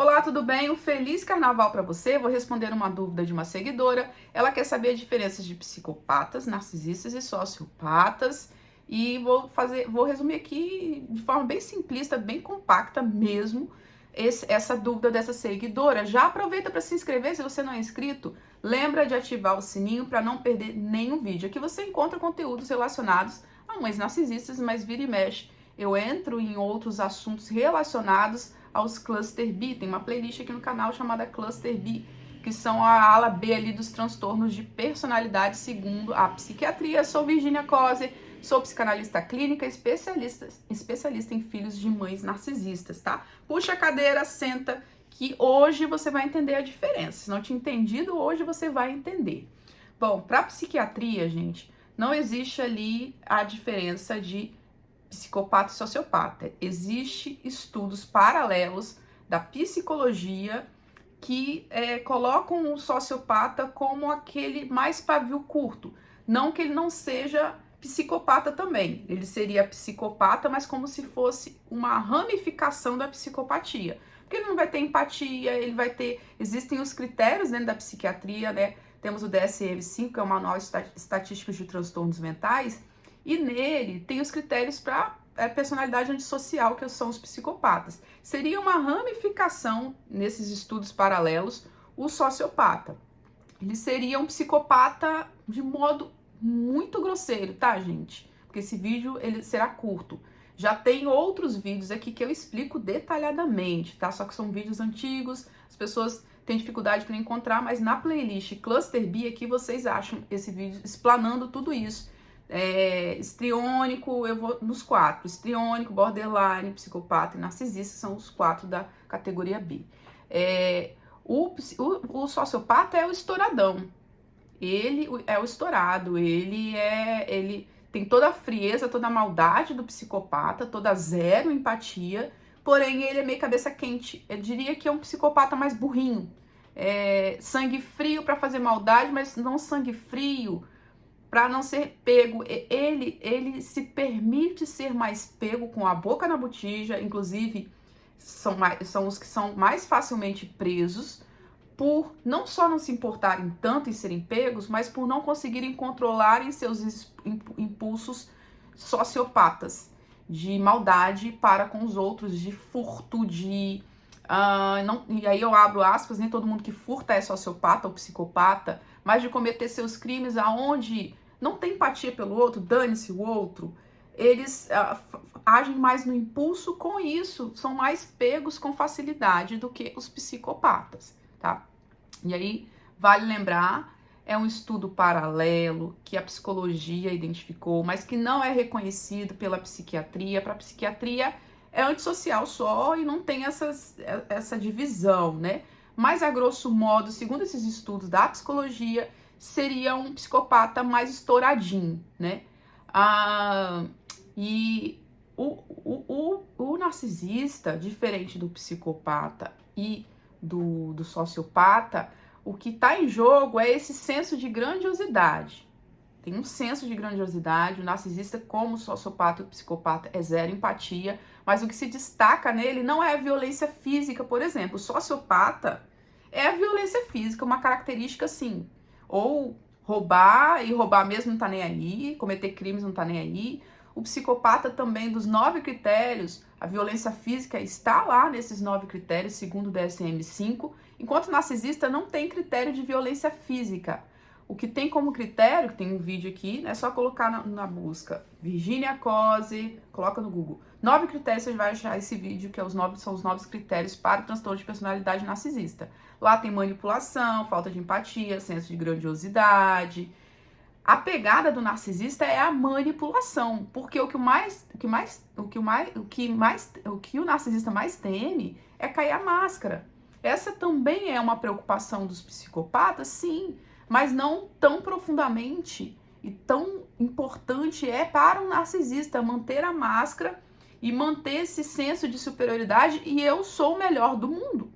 Olá, tudo bem? Um feliz carnaval para você. Vou responder uma dúvida de uma seguidora. Ela quer saber a diferença de psicopatas, narcisistas e sociopatas. E vou resumir aqui de forma bem simplista, bem compacta mesmo, essa dúvida dessa seguidora. Já aproveita para se inscrever se você não é inscrito. Lembra de ativar o sininho para não perder nenhum vídeo. Aqui você encontra conteúdos relacionados a mães narcisistas, mas vira e mexe. Eu entro em outros assuntos relacionados aos Cluster B. Tem uma playlist aqui no canal chamada Cluster B, que são a ala B ali dos transtornos de personalidade segundo a psiquiatria. Sou Virginia Cose, sou psicanalista clínica, especialista em filhos de mães narcisistas, tá? Puxa a cadeira, senta, que hoje você vai entender a diferença. Se não tinha entendido, hoje você vai entender. Bom, para psiquiatria, gente, não existe ali a diferença de psicopata e sociopata. Existem estudos paralelos da psicologia que colocam o sociopata como aquele mais pavio curto. Não que ele não seja psicopata também. Ele seria psicopata, mas como se fosse uma ramificação da psicopatia. Porque ele não vai ter empatia, ele vai ter... Existem os critérios dentro da psiquiatria, né? Temos o DSM-5, que é o Manual Estatístico de Transtornos Mentais, e nele tem os critérios para personalidade antissocial, que são os psicopatas. Seria uma ramificação, nesses estudos paralelos, o sociopata. Ele seria um psicopata de modo muito grosseiro, tá, gente? Porque esse vídeo ele será curto. Já tem outros vídeos aqui que eu explico detalhadamente, tá? Só que são vídeos antigos, as pessoas têm dificuldade para encontrar, mas na playlist Cluster B aqui vocês acham esse vídeo explanando tudo isso. Histriônico, eu vou nos 4. Histriônico, borderline, psicopata e narcisista são os 4 da categoria B. O sociopata é o estouradão. Ele é o estourado, ele tem toda a frieza, toda a maldade do psicopata, toda zero empatia, porém ele é meio cabeça quente. Eu diria que é um psicopata mais burrinho. Sangue frio para fazer maldade, mas não sangue frio para não ser pego. Ele se permite ser mais pego com a boca na botija, inclusive são os que são mais facilmente presos, por não só não se importarem tanto em serem pegos, mas por não conseguirem controlarem seus impulsos sociopatas, de maldade para com os outros, de furto, e aí eu abro aspas, nem todo mundo que furta é sociopata ou psicopata, mas de cometer seus crimes aonde não tem empatia pelo outro, dane-se o outro, eles agem mais no impulso, com isso são mais pegos com facilidade do que os psicopatas, tá? E aí, vale lembrar, é um estudo paralelo que a psicologia identificou, mas que não é reconhecido pela psiquiatria. Para a psiquiatria é antissocial só e não tem essa divisão, né? Mas, a grosso modo, segundo esses estudos da psicologia, seria um psicopata mais estouradinho, né? E o narcisista, diferente do psicopata e do sociopata, o que está em jogo é esse senso de grandiosidade. Tem um senso de grandiosidade, o narcisista, como o sociopata e o psicopata, é zero empatia, mas o que se destaca nele não é a violência física, por exemplo. O sociopata é a violência física, uma característica assim, ou roubar, e roubar mesmo não tá nem aí, cometer crimes não tá nem aí. O psicopata também, dos 9 critérios, a violência física está lá nesses 9 critérios, segundo o DSM-5, enquanto o narcisista não tem critério de violência física. O que tem como critério, que tem um vídeo aqui, é só colocar na busca Virginia Cose, coloca no Google. 9 critérios, você vai achar esse vídeo, que são os 9 critérios para o transtorno de personalidade narcisista. Lá tem manipulação, falta de empatia, senso de grandiosidade. A pegada do narcisista é a manipulação, porque o que o narcisista mais teme é cair a máscara. Essa também é uma preocupação dos psicopatas, sim, mas não tão profundamente e tão importante é para o narcisista manter a máscara e manter esse senso de superioridade e eu sou o melhor do mundo.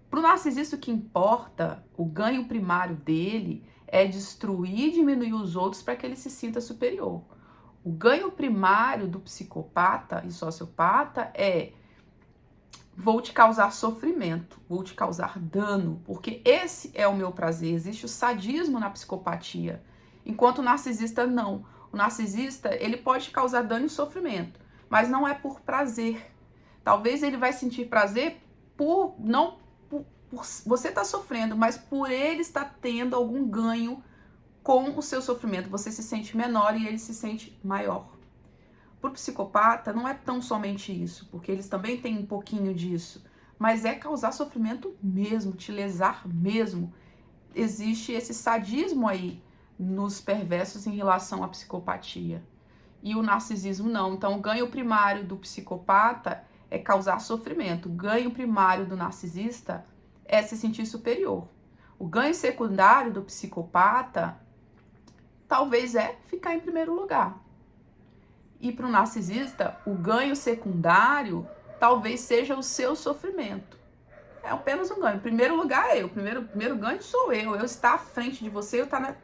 Para o narcisista, o que importa, o ganho primário dele, é destruir e diminuir os outros para que ele se sinta superior. O ganho primário do psicopata e sociopata é vou te causar sofrimento, vou te causar dano, porque esse é o meu prazer. Existe o sadismo na psicopatia, enquanto o narcisista não. O narcisista, ele pode causar dano e sofrimento, mas não é por prazer. Talvez ele vai sentir prazer por não por você estar sofrendo, mas por ele estar tendo algum ganho com o seu sofrimento. Você se sente menor e ele se sente maior. Para o psicopata, não é tão somente isso, porque eles também têm um pouquinho disso, mas é causar sofrimento mesmo, te lesar mesmo. Existe esse sadismo aí nos perversos em relação à psicopatia. E o narcisismo não. Então, o ganho primário do psicopata é causar sofrimento. O ganho primário do narcisista é se sentir superior. O ganho secundário do psicopata talvez é ficar em primeiro lugar. E para o narcisista, o ganho secundário talvez seja o seu sofrimento. É apenas um ganho. O primeiro lugar é eu. O primeiro ganho sou eu. Eu estar à frente de você, eu estar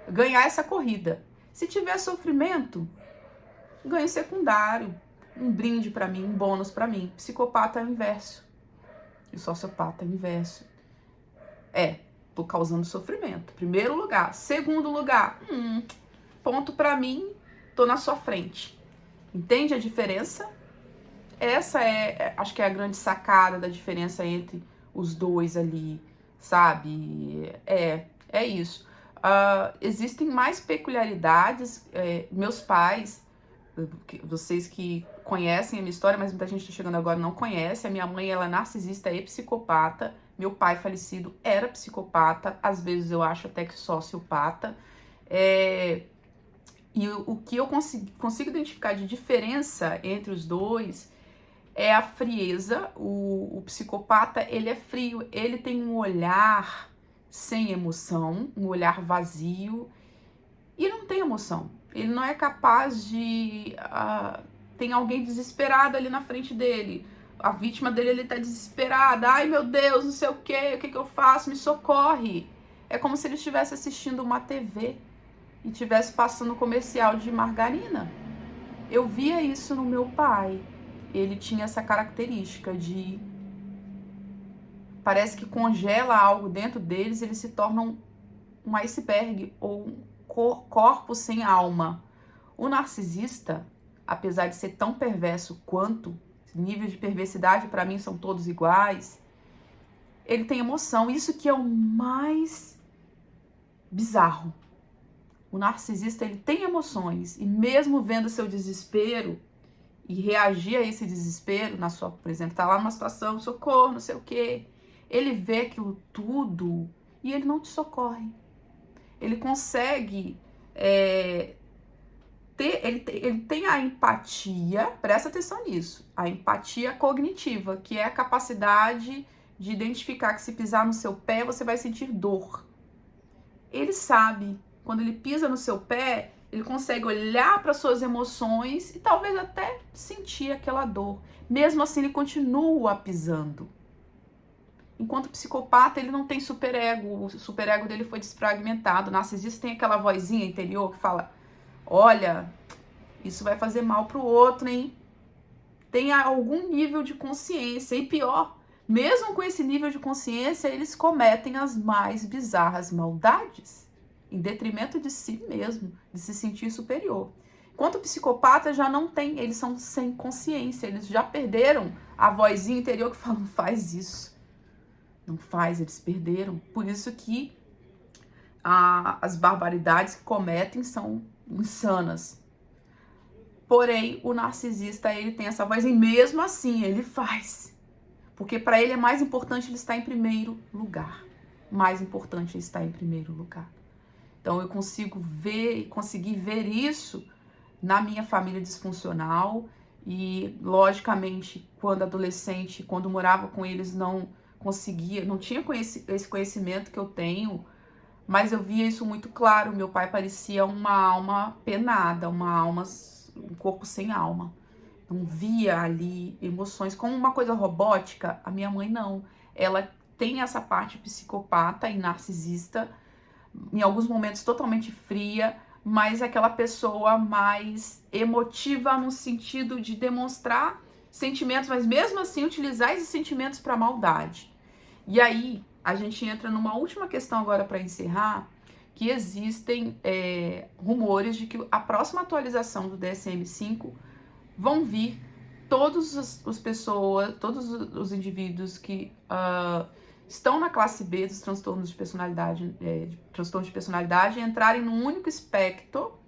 ganhar essa corrida. Se tiver sofrimento, ganho secundário. Um brinde para mim, um bônus para mim. Psicopata é o inverso. E sociopata é o inverso. Tô causando sofrimento. Primeiro lugar. Segundo lugar, ponto para mim, tô na sua frente. Entende a diferença? Essa acho que é a grande sacada da diferença entre os dois ali, sabe? É isso. Existem mais peculiaridades. Meus pais, vocês que conhecem a minha história, mas muita gente está chegando agora e não conhece. A minha mãe, ela é narcisista e psicopata. Meu pai falecido era psicopata. Às vezes eu acho até que sociopata. E o que eu consigo identificar de diferença entre os dois é a frieza. O psicopata, ele é frio, ele tem um olhar sem emoção, um olhar vazio, e não tem emoção. Ele não é capaz de... tem alguém desesperado ali na frente dele, a vítima dele, ele tá desesperada, ai meu Deus, não sei o que eu faço, me socorre. É como se ele estivesse assistindo uma TV e estivesse passando comercial de margarina. Eu via isso no meu pai. Ele tinha essa característica de... parece que congela algo dentro deles, eles se tornam um iceberg ou um corpo sem alma. O narcisista, apesar de ser tão perverso quanto, níveis de perversidade para mim são todos iguais, ele tem emoção. Isso que é o mais bizarro. O narcisista, ele tem emoções, e mesmo vendo seu desespero e reagir a esse desespero, por exemplo, tá lá numa situação, socorro, não sei o quê, ele vê aquilo tudo e ele não te socorre. Ele consegue ele tem a empatia, presta atenção nisso, a empatia cognitiva, que é a capacidade de identificar que se pisar no seu pé, você vai sentir dor. Ele sabe. Quando ele pisa no seu pé, ele consegue olhar para suas emoções e talvez até sentir aquela dor. Mesmo assim, ele continua pisando. Enquanto o psicopata, ele não tem superego. O superego dele foi desfragmentado. O narcisista tem aquela vozinha interior que fala: olha, isso vai fazer mal pro outro, hein? Tem algum nível de consciência. E pior, mesmo com esse nível de consciência, eles cometem as mais bizarras maldades, em detrimento de si mesmo, de se sentir superior. Enquanto o psicopata já não tem, eles são sem consciência, eles já perderam a vozinha interior que fala: não faz isso, não faz, eles perderam. Por isso que as barbaridades que cometem são insanas. Porém, o narcisista, ele tem essa voz e mesmo assim ele faz. Porque para ele é mais importante ele estar em primeiro lugar. Mais importante ele estar em primeiro lugar. Então eu consegui ver isso na minha família disfuncional e, logicamente, quando adolescente, quando morava com eles, não tinha esse conhecimento que eu tenho, mas eu via isso muito claro. Meu pai parecia uma alma penada, um corpo sem alma. Não via ali emoções como uma coisa robótica. A minha mãe não. Ela tem essa parte psicopata e narcisista, em alguns momentos totalmente fria, mas aquela pessoa mais emotiva no sentido de demonstrar sentimentos, mas mesmo assim utilizar esses sentimentos para maldade. E aí a gente entra numa última questão agora para encerrar, que existem rumores de que a próxima atualização do DSM-5 vão vir todos os pessoas, todos os indivíduos que estão na classe B dos transtornos de personalidade, entrarem num único espectro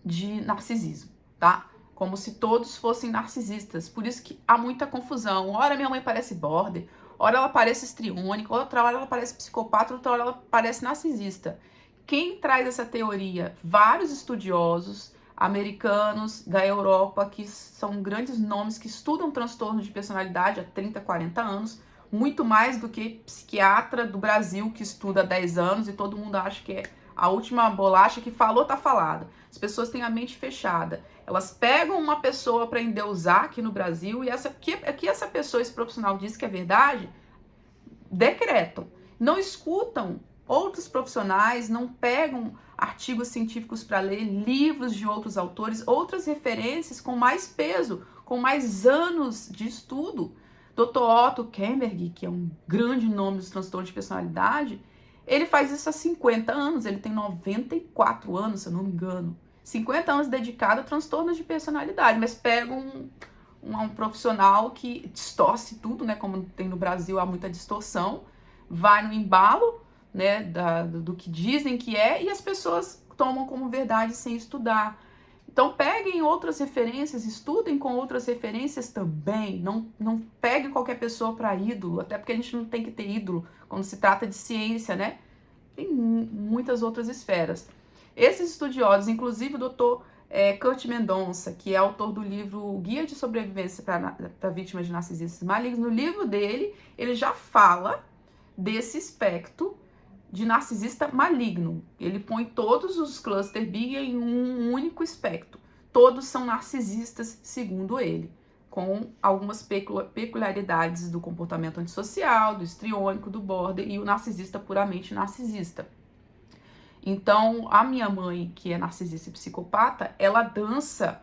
de narcisismo, tá? Como se todos fossem narcisistas. Por isso que há muita confusão. Ora minha mãe parece border, ora ela parece histriônica, outra hora ela parece psicopata, outra hora ela parece narcisista. Quem traz essa teoria? Vários estudiosos americanos da Europa, que são grandes nomes que estudam transtorno de personalidade há 30, 40 anos, muito mais do que psiquiatra do Brasil que estuda há 10 anos e todo mundo acha que é a última bolacha, que falou tá falado. As pessoas têm a mente fechada. Elas pegam uma pessoa para endeusar aqui no Brasil e essa pessoa, esse profissional diz que é verdade, decretam. Não escutam outros profissionais, não pegam artigos científicos para ler, livros de outros autores, outras referências com mais peso, com mais anos de estudo. Dr. Otto Kemmerg, que é um grande nome dos transtornos de personalidade, ele faz isso há 50 anos, ele tem 94 anos, se eu não me engano. 50 anos dedicado a transtornos de personalidade, mas pega um profissional que distorce tudo, né? Como tem no Brasil, há muita distorção, vai no embalo, né, do que dizem que é, e as pessoas tomam como verdade sem estudar. Então peguem outras referências, estudem com outras referências também, não peguem qualquer pessoa para ídolo, até porque a gente não tem que ter ídolo quando se trata de ciência, né? Tem muitas outras esferas. Esses estudiosos, inclusive o Dr. Kurt Mendonça, que é autor do livro Guia de Sobrevivência para Vítimas de Narcisistas Malignos, no livro dele, ele já fala desse espectro de narcisista maligno. Ele põe todos os cluster B em um único espectro. Todos são narcisistas, segundo ele, com algumas peculiaridades do comportamento antissocial, do histriônico, do border e o narcisista puramente narcisista. Então, a minha mãe, que é narcisista e psicopata, ela dança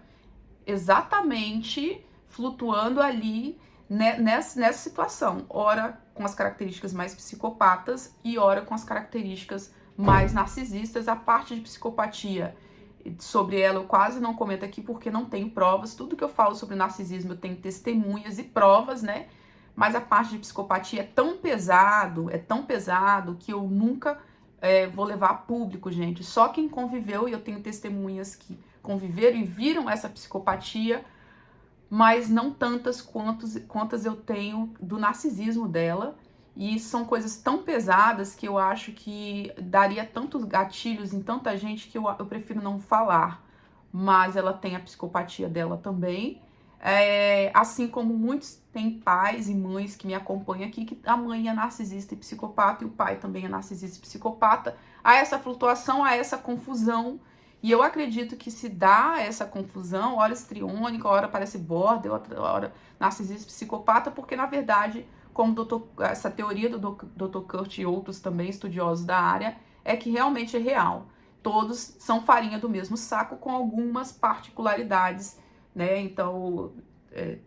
exatamente flutuando ali nessa situação, ora com as características mais psicopatas e ora com as características mais narcisistas. A parte de psicopatia, sobre ela eu quase não comento aqui porque não tenho provas. Tudo que eu falo sobre narcisismo eu tenho testemunhas e provas, né? Mas a parte de psicopatia é tão pesado que eu nunca vou levar a público, gente. Só quem conviveu, e eu tenho testemunhas que conviveram e viram essa psicopatia, mas não tantas quantas eu tenho do narcisismo dela. E são coisas tão pesadas que eu acho que daria tantos gatilhos em tanta gente que eu prefiro não falar. Mas ela tem a psicopatia dela também. Assim como muitos têm pais e mães que me acompanham aqui, que a mãe é narcisista e psicopata e o pai também é narcisista e psicopata. Há essa flutuação, há essa confusão. E eu acredito que se dá essa confusão, hora histriônica, hora parece border, outra hora narcisista psicopata, porque na verdade, como essa teoria do Dr. Kurt e outros também estudiosos da área, é que realmente é real. Todos são farinha do mesmo saco com algumas particularidades, né? Então,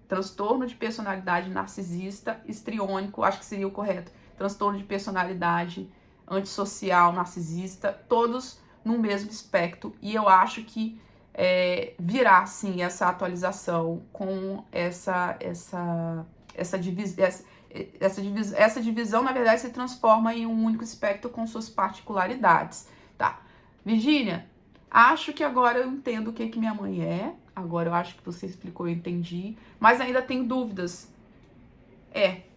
transtorno de personalidade narcisista, histriônico, acho que seria o correto. Transtorno de personalidade antissocial, narcisista, todos no mesmo espectro, e eu acho que virá sim essa atualização com essa divisão, na verdade, se transforma em um único espectro com suas particularidades, tá? Virgínia, acho que agora eu entendo o que minha mãe é, agora eu acho que você explicou, eu entendi, mas ainda tenho dúvidas.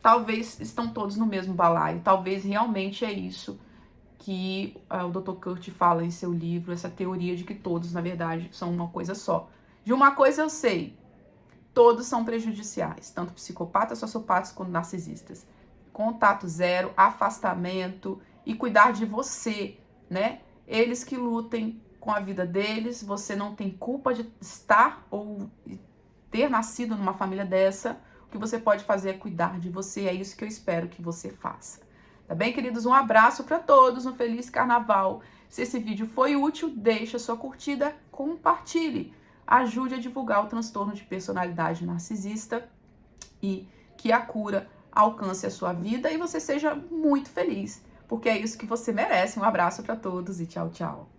Talvez estão todos no mesmo balaio, talvez realmente é isso que o Dr. Kurt fala em seu livro, essa teoria de que todos, na verdade, são uma coisa só. De uma coisa eu sei, todos são prejudiciais, tanto psicopatas, sociopatas quanto narcisistas. Contato zero, afastamento e cuidar de você, né? Eles que lutem com a vida deles, você não tem culpa de estar ou ter nascido numa família dessa. O que você pode fazer é cuidar de você, é isso que eu espero que você faça. Tá bem, queridos? Um abraço para todos, um feliz carnaval. Se esse vídeo foi útil, deixa sua curtida, compartilhe. ajude a divulgar o transtorno de personalidade narcisista e que a cura alcance a sua vida e você seja muito feliz, porque é isso que você merece. Um abraço para todos e tchau, tchau.